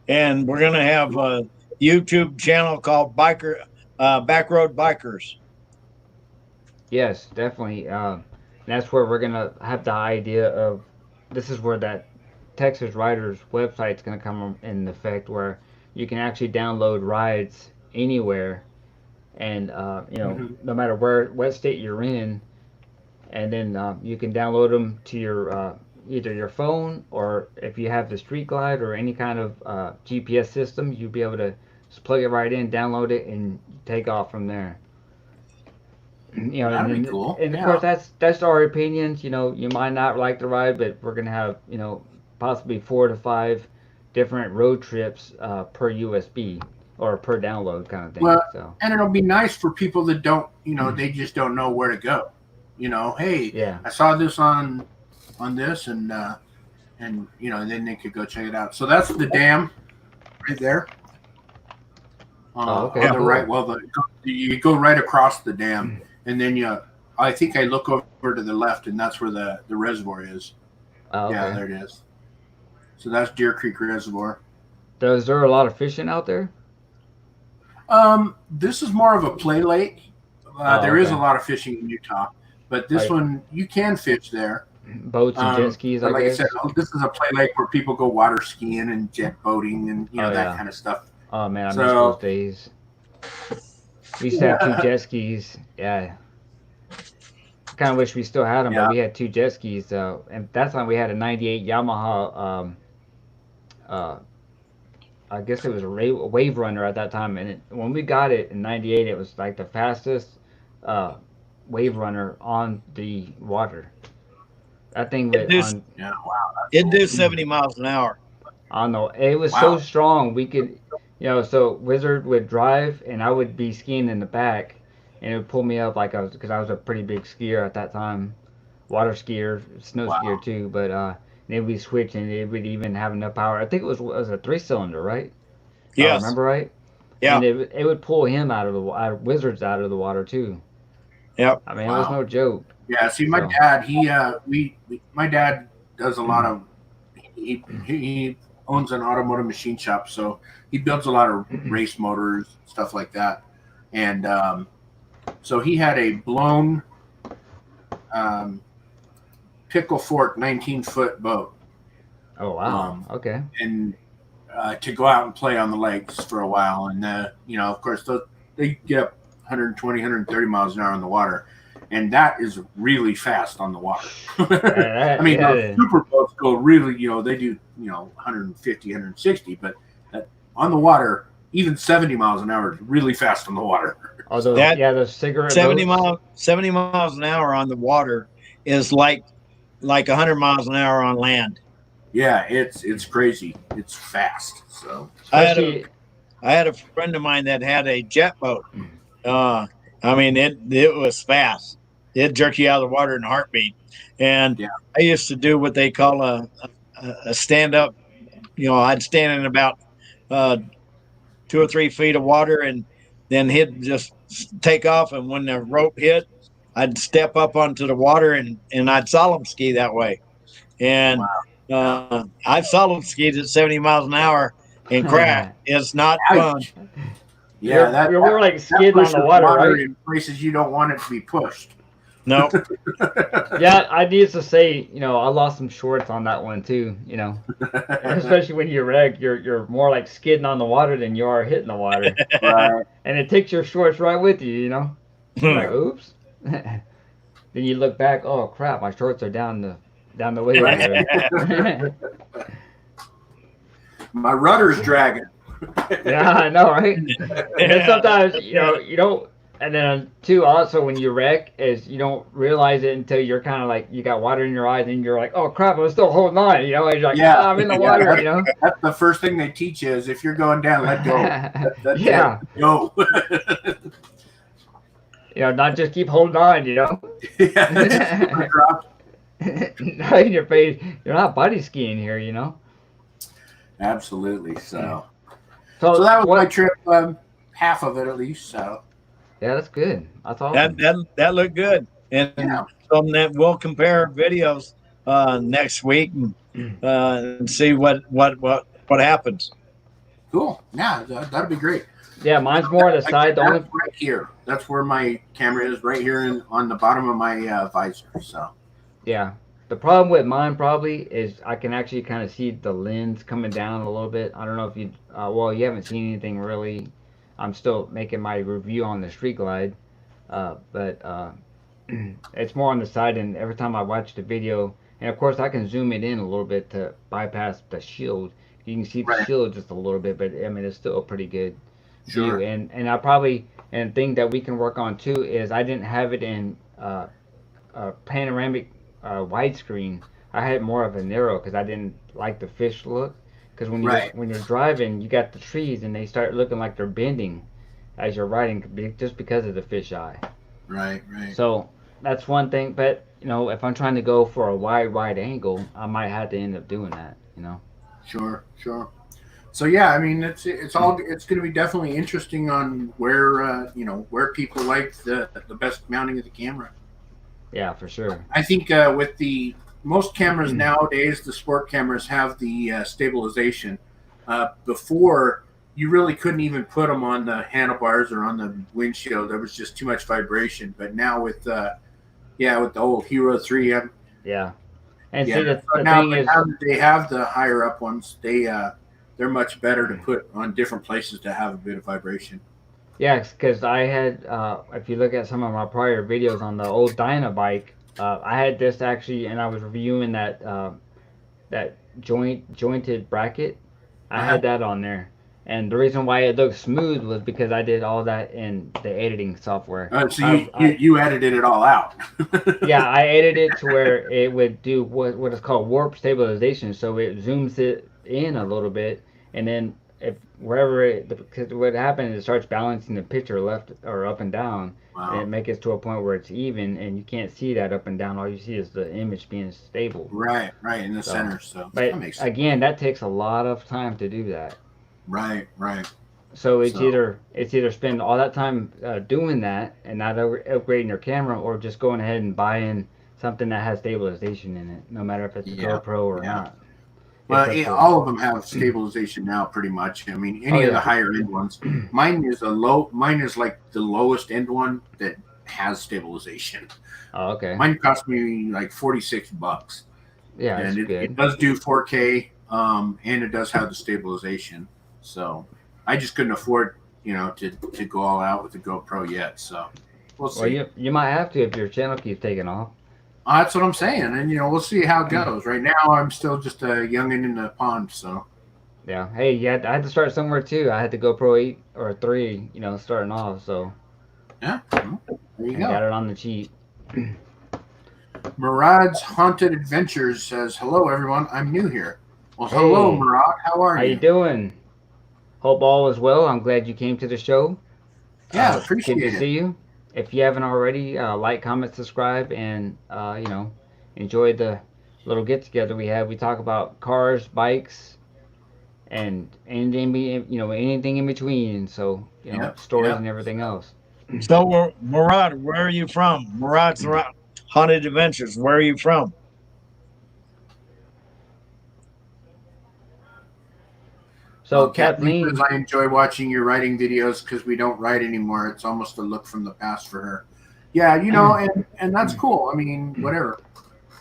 And we're gonna have a YouTube channel called Backroad Bikers. Yes, definitely. That's where we're gonna have the idea of. This is where that Texas Riders website's gonna come in effect, where you can actually download rides anywhere, and no matter what state you're in, and then you can download them to your either your phone, or if you have the Street Glide or any kind of GPS system, you'll be able to just plug it right in, download it, and take off from there. That'd be cool. And of course, that's our opinions. You might not like the ride, but we're gonna have possibly 4 to 5 different road trips per USB or per download kind of thing. Well, so. And it'll be nice for people that don't, they just don't know where to go. Hey, Yeah. I saw this on this, and then they could go check it out. So that's the dam right there. Okay. On the right. Well, you go right across the dam, and then I think I look over to the left, and that's where the reservoir is. Oh, okay. Yeah, there it is. So that's Deer Creek Reservoir. Is there a lot of fishing out there? This is more of a play lake. There is okay. a lot of fishing in Utah, but this one you can fish there. Boats and jet skis, I like guess. I said, this is a play lake where people go water skiing and jet boating and that yeah. kind of stuff. Oh man, I miss those days. We used to have 2 jet skis. Yeah. Kind of wish we still had them, but we had 2 jet skis. And that time we had a '98 Yamaha. I guess it was a Wave Runner at that time, and when we got it in '98, it was like the fastest Wave Runner on the water. That thing went on. Yeah, wow. It did 70 miles an hour. I know it was so strong. We could, so Wizard would drive, and I would be skiing in the back, and it would pull me up because I was a pretty big skier at that time, water skier, snow skier too. But then we switch, and it would even have enough power. I think it was a 3-cylinder, right? Yes. Remember right? Yeah. And it would pull him out of Wizards out of the water too. Yep. I mean, it was no joke. Yeah. See, my dad, my dad does a lot of. He owns an automotive machine shop, so he builds a lot of race motors, stuff like that. And so he had a blown Pickle Fork 19-foot boat. Oh wow! Okay. And to go out and play on the lakes for a while, and of course they get up 120, 130 miles an hour on the water, and that is really fast on the water. I mean, those super boats go really, they do 150, 160, but on the water, even 70 miles an hour is really fast on the water. Oh, those cigarette 70 boats. 70 miles an hour on the water is like 100 miles an hour on land. Yeah, it's crazy. It's fast. So I had a friend of mine that had a jet boat. I mean, it was fast. It'd jerk you out of the water in a heartbeat. And I used to do what they call a stand up. I'd stand in about 2 or 3 feet of water, and then he'd just take off. And when the rope hit, I'd step up onto the water and I'd solemn ski that way. And I've solemn skied at 70 miles an hour and crash. It's not fun. Yeah, you're more like skidding on the water, right? In places you don't want it to be pushed. No. Yeah, I used to say, I lost some shorts on that one too. Especially when you wreck, you're more like skidding on the water than you are hitting the water. Right. And it takes your shorts right with you. You're like, oops. Then you look back, oh crap, my shorts are down the way right there. My rudder's dragging. Yeah, I know, right? And then sometimes, you don't. And then too, also when you wreck, is you don't realize it until you're kind of like you got water in your eyes, and you're like, oh crap, I'm still holding on. And you're like, I'm in the water. That's the first thing they teach you is if you're going down, let go. Go. Not just keep holding on. Yeah. Right in your face. You're not body skiing here, you know. Absolutely. So So that was my what? trip. Half of it at least. So Yeah, that's good. That's That awesome. that looked good, and yeah, something that we'll compare videos next week and see what happens. cool. Yeah, that'd be great. Yeah, mine's more on the Again, side. The that's only right here. That's where my camera is, right here on the bottom of my visor. So Yeah. The problem with mine probably is I can actually kind of see the lens coming down a little bit. I don't know if you, well, you haven't seen anything really. I'm still making my review on the Street Glide, but it's more on the side. And every time I watch the video, and of course I can zoom it in a little bit to bypass the shield. You can see the right, shield just a little bit, but I mean it's still a pretty good view. sure, And I probably and the thing that we can work on too is I didn't have it in panoramic widescreen. I had more of a narrow because I didn't like the fish look. Because right, when you're driving, you got the trees and they start looking like they're bending as you're riding, just because of the fish eye. right. So that's one thing. But you know, if I'm trying to go for a wide angle, I might have to end up doing that. You know. Sure. So yeah, I mean, it's going to be definitely interesting on where where people like the best mounting of the camera. Yeah, for sure. I think with the most cameras nowadays, the sport cameras have the stabilization. Before, you really couldn't even put them on the handlebars or on the windshield. There was just too much vibration. But now with with the old Hero 3, Yeah. And yeah. see, So the now, thing but is, now that they have the higher up ones, they're much better to put on different places to have a bit of vibration. yeah, because I had, if you look at some of my prior videos on the old Dynabike, I had this actually, and I was reviewing that jointed bracket. I Uh-huh. had that on there, and the reason why it looked smooth was because I did all that in the editing software. So you edited it all out. Yeah, I edited it to where it would do what is called warp stabilization. So it zooms it in a little bit, and then if wherever because what happens is it starts balancing the picture left or up and down, and it Wow. makes it to a point where it's even, and you can't see that up and down. All you see is the image being stable. Right in the So, center. So that but makes sense. again, that takes a lot of time to do that. Right. So So it's either spend all that time doing that and not upgrading your camera, or just going ahead and buying something that has stabilization in it, no matter if it's a yeah, GoPro or yeah. not. It's Well, up to all of them have stabilization now, pretty much. I mean, oh any of the yeah. higher end ones. Mine is Mine is like the lowest end one that has stabilization. Oh, okay. Mine cost me like $46, Yeah, it's and it good. does do 4K, and it does have the stabilization. So I just couldn't afford, to go all out with the GoPro yet. So we'll Well, see. you might have to if your channel keeps taking off. That's what I'm saying, and we'll see how it goes. Right now, I'm still just a youngin in the pond. So Yeah. Hey, yeah, I had to start somewhere too. I had to GoPro 8 or 3, starting off, so yeah, there you and got go. it on the cheap. Murad's Haunted Adventures says, "Hello, everyone. I'm new here." Well, hello, Hey, Murad. How are how you you? doing? Hope all is well. I'm glad you came to the show. Yeah, Good to appreciate it. see you. If you haven't already, like, comment, subscribe, and enjoy the little get together we have. We talk about cars, bikes, and anything in between. So stories Yep. and everything else. So, Murad, where are you from? Murad's Haunted Adventures. Where are you from? So Kathleen says, Kathleen, "I enjoy watching your writing videos because we don't write anymore. It's almost a look from the past for her." Yeah, and that's cool. I mean, whatever.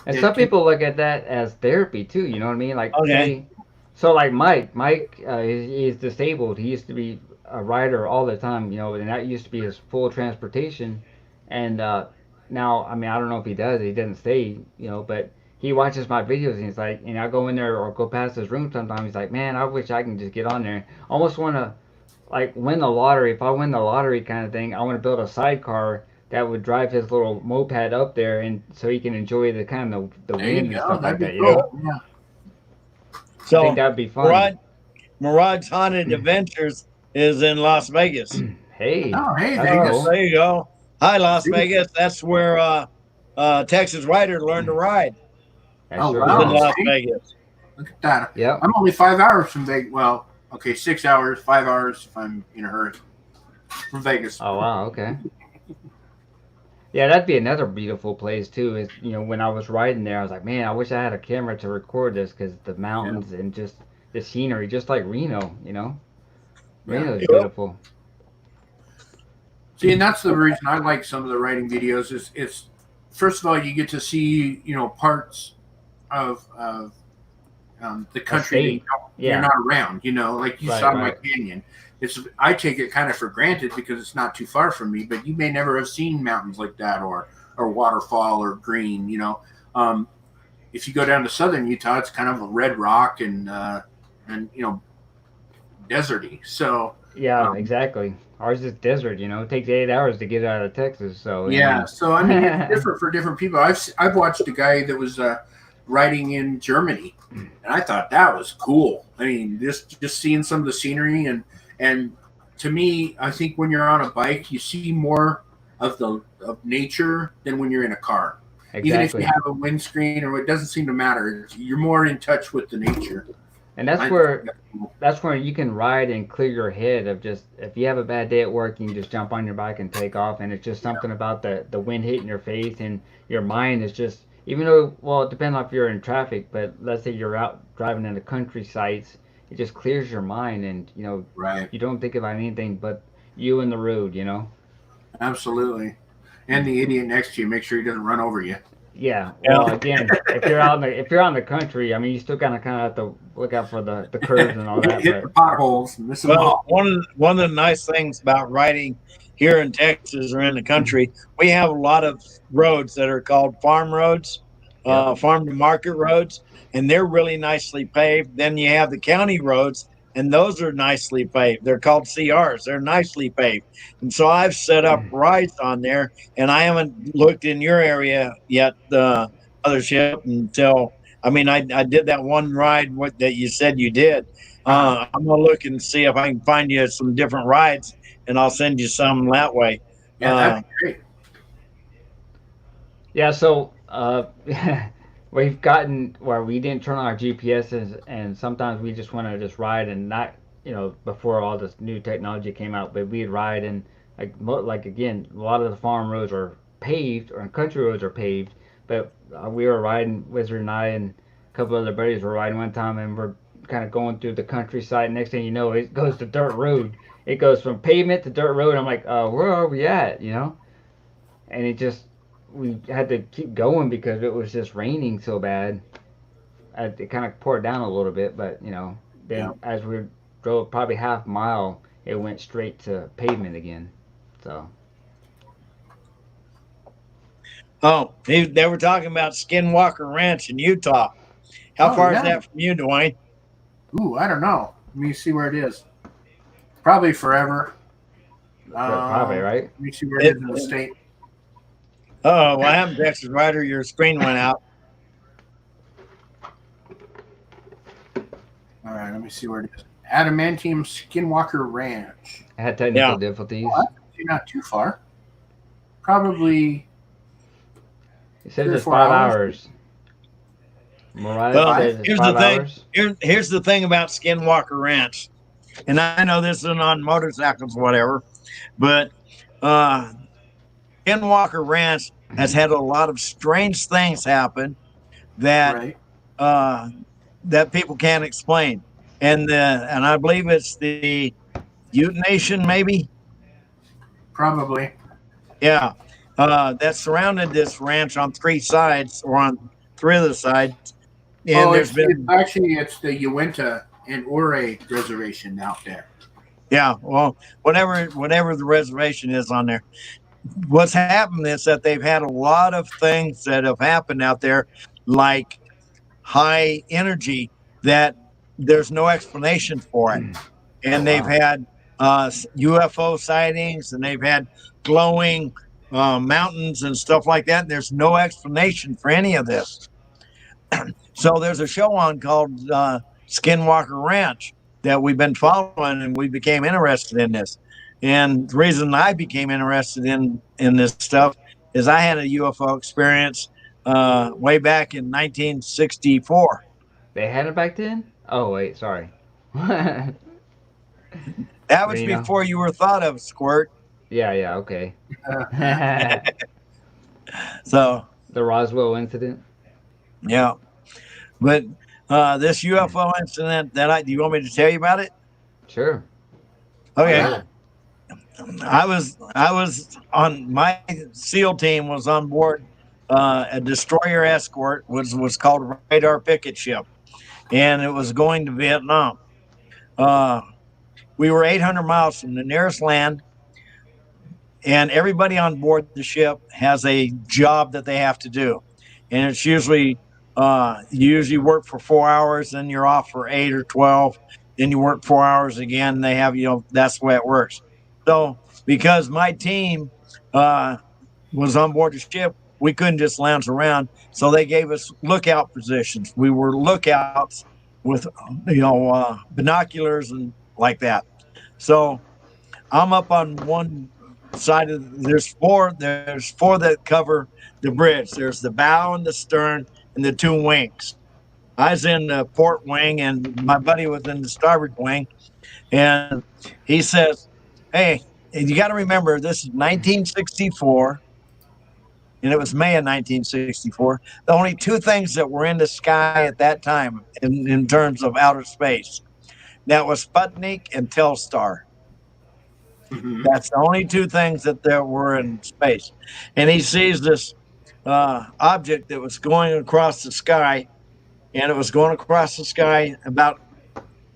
and It some can, people look at that as therapy too. You know what I mean? Like Okay. say, so like Mike, he's disabled. He used to be a rider all the time. And that used to be his full transportation. And now, I mean, I don't know if he does. He doesn't say, but he watches my videos and he's like, and I go in there or go past his room sometimes. He's like, man, I wish I can just get on there. Almost want to like win the lottery. If I win the lottery kind of thing, I want to build a sidecar that would drive his little moped up there, and so he can enjoy the kind of the there you wind and go. stuff like That'd be that. cool. Yeah. I think So, that'd be fun. Murad's Haunted Adventures is in Las Vegas. Hey, Oh, hey, that's Oh, Vegas. cool. there you go. Hi, Las Beautiful. Vegas. That's where Texas Rider learned to ride. That Oh, sure wow. In is. Las See? Vegas. Look at that. Yep. I'm only 5 hours from Vegas. Well, okay, 6 hours, 5 hours if I'm in a hurry from Vegas. Oh wow. Okay. Yeah, that'd be another beautiful place too. Is when I was riding there, I was like, man, I wish I had a camera to record this because the Yeah, mountains and just the scenery, just like Reno. yeah. Reno's beautiful. See, and that's the reason I like some of the writing videos. Is it's first of all you get to see parts of the A country that state. you're Yeah. not around. Like you Right. saw my Right. canyon. I take it kind of for granted because it's not too far from me. But you may never have seen mountains like that or waterfall or green. If you go down to southern Utah, it's kind of a red rock and deserty. So Yeah. um, Exactly. Ours is desert. It takes 8 hours to get out of Texas. So yeah, so I mean it's different for different people. I've watched a guy that was riding in Germany, and I thought that was cool. I mean, just seeing some of the scenery and to me, I think when you're on a bike, you see more of nature than when you're in a car. Even if you exactly. have a windscreen or it doesn't seem to matter, you're more in touch with the nature. And that's I, where that's where you can ride and clear your head of just if you have a bad day at work, you can just jump on your bike and take off. And it's just something about the wind hitting your face and your mind is just even though well it depends on if you're in traffic, but let's say you're out driving in the country sites, it just clears your mind and right, you don't think about anything but you and the road. absolutely. And the idiot next to you, make sure he doesn't run over you. Yeah. Yeah. Well, again, if you're on the country, I mean, you still kind of have to look out for the curves and all that. Hit the But potholes and miss them Well, all. one of the nice things about riding here in Texas or in the country, we have a lot of roads that are called farm roads, yep. farm to market roads, and they're really nicely paved. Then you have the county roads, and those are nicely paved. They're called CRs. They're nicely paved. And so I've set up rides on there, and I haven't looked in your area yet, the othership, until I mean, I did that one ride that you said you did. Uh-huh. I'm gonna look and see if I can find you some different rides, and I'll send you some that way. Yeah, that'd be great. Yeah. So we've gotten where we didn't turn on our GPSs, and sometimes we just want to just ride and not before all this new technology came out, but we'd ride and like again, a lot of the farm roads are paved or country roads are paved, but we were riding Wizard and I and a couple other buddies were riding one time and we're kind of going through the countryside. Next thing you know, it goes to dirt road. It goes from pavement to dirt road. I'm like, where are we at? And it just we had to keep going because it was just raining so bad. It kind of poured down a little bit, but Yeah. then as we drove probably half mile, it went straight to pavement again. So Oh, they were talking about Skinwalker Ranch in Utah. How Oh, far is yeah. that from you, Dwayne? Ooh, I don't know. Let me see where it is. Probably forever. probably right. Let me see where it is in the state. Oh, what happened, Texas Rider? Your screen went out. All right, let me see where it is. Adamantium Skinwalker Ranch. I had technical Yeah. difficulties. Oh, that's actually not too far. Probably It says 3 or it's 4 5 hours. hours. Mariah Well, says it's here's 5 the thing. hours. Here's the thing about Skinwalker Ranch, and I know this isn't on motorcycles, whatever, but uh, Skinwalker Ranch has had a lot of strange things happen that right. uh, that people can't explain, and I believe it's the Ute Nation, maybe. Probably. Yeah, that surrounded this ranch on three sides, or on three of the sides, and Oh, there's it's been actually it's the Uinta and Ouray reservation out there. yeah, well, whatever the reservation is on there. What's happened is that they've had a lot of things that have happened out there, like high energy that there's no explanation for it. And they've Wow. had UFO sightings, and they've had glowing mountains and stuff like that. There's no explanation for any of this. So there's a show on called Skinwalker Ranch that we've been following, and we became interested in this. And the reason I became interested in this stuff is I had a UFO experience way back in 1964. They had it back then? Oh wait, sorry. That was Reno. before you were thought of, Squirt. Yeah, yeah, okay. So The Roswell incident. yeah, but this UFO incident do you want me to tell you about it? Sure. Okay. Yeah. I was on my SEAL team was on board a destroyer escort was called a radar picket ship, and it was going to Vietnam. Uh, we were 800 miles from the nearest land, and everybody on board the ship has a job that they have to do, and it's usually you usually work for 4 hours, then you're off for 8 or 12, then you work 4 hours again. They have that's the way it works. So because my team was on board the ship, we couldn't just lounge around, so they gave us lookout positions. We were lookouts with binoculars and like that. So I'm up on one side of there's four that cover the bridge. There's the bow and the stern and the two wings. I was in the port wing and my buddy was in the starboard wing, and he says, "Hey, you got to remember this is 1964." And it was May of 1964. The only two things that were in the sky at that time in terms of outer space, that was Sputnik and Telstar. Mhm. That's the only two things that there were in space. And he sees this object that was going across the sky, and it was going across the sky about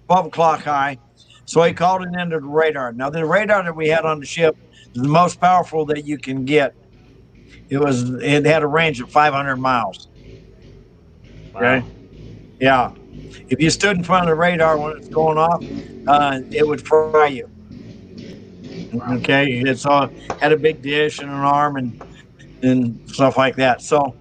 12 o'clock high. So he called it into the radar. Now, the radar that we had on the ship is the most powerful that you can get. It had a range of 500 miles. Wow. Okay. Yeah. If you stood in front of the radar when it's going off, it would fry you. Okay. It's all had a big dish and an arm and stuff like that. So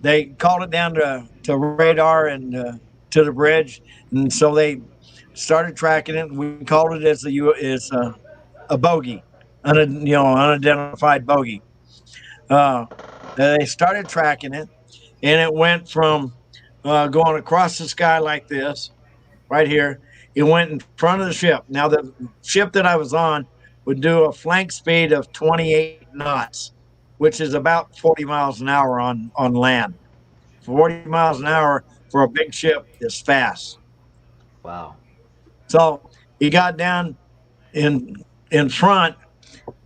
they called it down to radar and to the bridge. And so they started tracking it. And we called it as a bogey, unidentified bogey. Uh, they started tracking it, and it went from going across the sky like this, right here. It went in front of the ship. Now, the ship that I was on would do a flank speed of 28 knots, which is about 40 miles an hour on land. 40 miles an hour for a big ship is fast. Wow. So he got down in front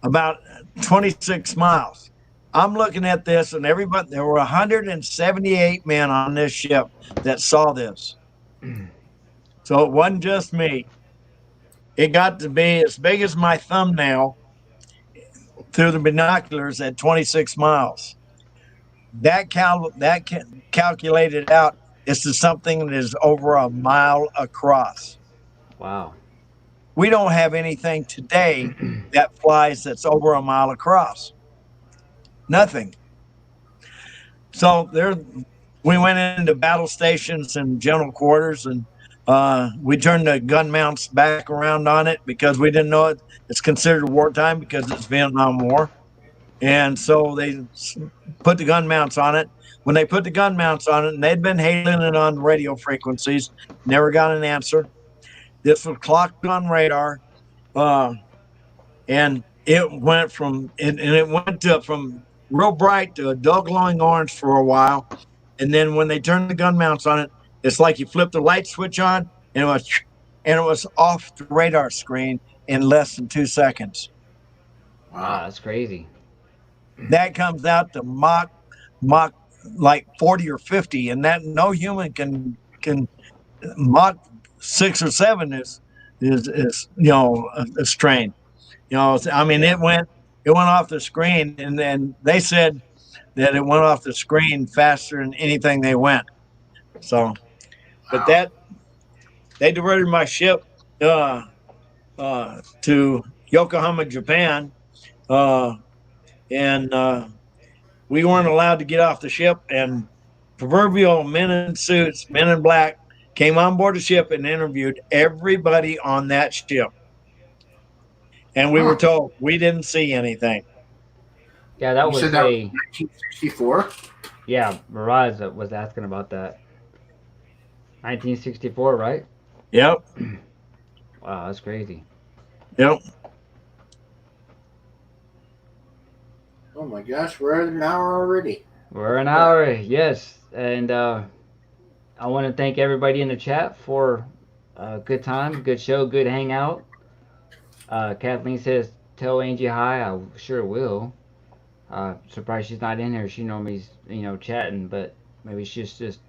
about 26 miles. I'm looking at this, and everybody, there were 178 men on this ship that saw this. So it wasn't just me. It got to be as big as my thumbnail through the binoculars at 26 miles. That calculated out is to something that is over a mile across. Wow. We don't have anything today that flies that's over a mile across. Nothing. So we went into battle stations and general quarters, and we turned the gun mounts back around on it because we didn't know it's considered wartime because it's Vietnam War. And so they put the gun mounts on it. When they put the gun mounts on it, and they'd been hailing it on radio frequencies, never got an answer. This was clocked on radar, and it went from real bright to a dull glowing orange for a while. And then when they turned the gun mounts on it, it's like you flip the light switch on, and it was off the radar screen in less than 2 seconds. Wow, that's crazy. That comes out to Mach like 40 or 50, and that no human can Mach 6 or 7 is a strain. I mean, it went off the screen, and then they said that it went off the screen faster than anything they went. So, but Wow. they diverted my ship to Yokohama, Japan, and we weren't allowed to get off the ship. And proverbial men in suits, men in black, came on board the ship and interviewed everybody on that ship. And we were told we didn't see anything. Yeah, that You was said that was a 1964. yeah. Mirage was asking about that. 1964, right? Yep. Wow, that's crazy. Yep. Oh my gosh, we're at an hour already. We're an hour, yes, and I want to thank everybody in the chat for a good time, good show, good hangout. Kathleen says, "Tell Angie hi." I sure will. Surprised she's not in here. She normally, chatting, but maybe she's just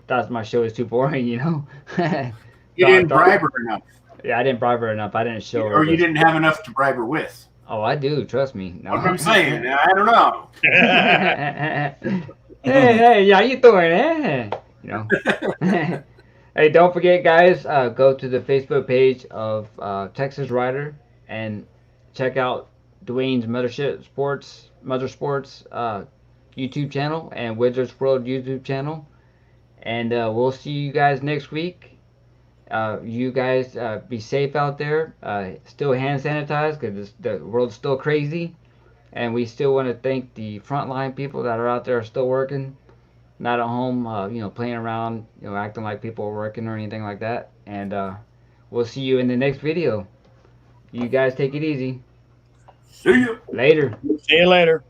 thought my show is too boring, You thought, didn't thought, bribe her enough, yeah, I didn't bribe her enough. I didn't show her or you this. didn't have enough to bribe her with. Oh, I do. Trust me. No. What I'm saying, I don't know. Hey, how you doing? Eh? You know. Hey, don't forget, guys. Go to the Facebook page of Texas Rider and check out Dwayne's Motorsports YouTube channel and Wizards World YouTube channel. And we'll see you guys next week. You guys be safe out there. Still hand sanitize because the world's still crazy. And we still want to thank the frontline people that are out there still working, not at home, playing around, acting like people are working or anything like that. And we'll see you in the next video. You guys take it easy. See you. Later. See you later.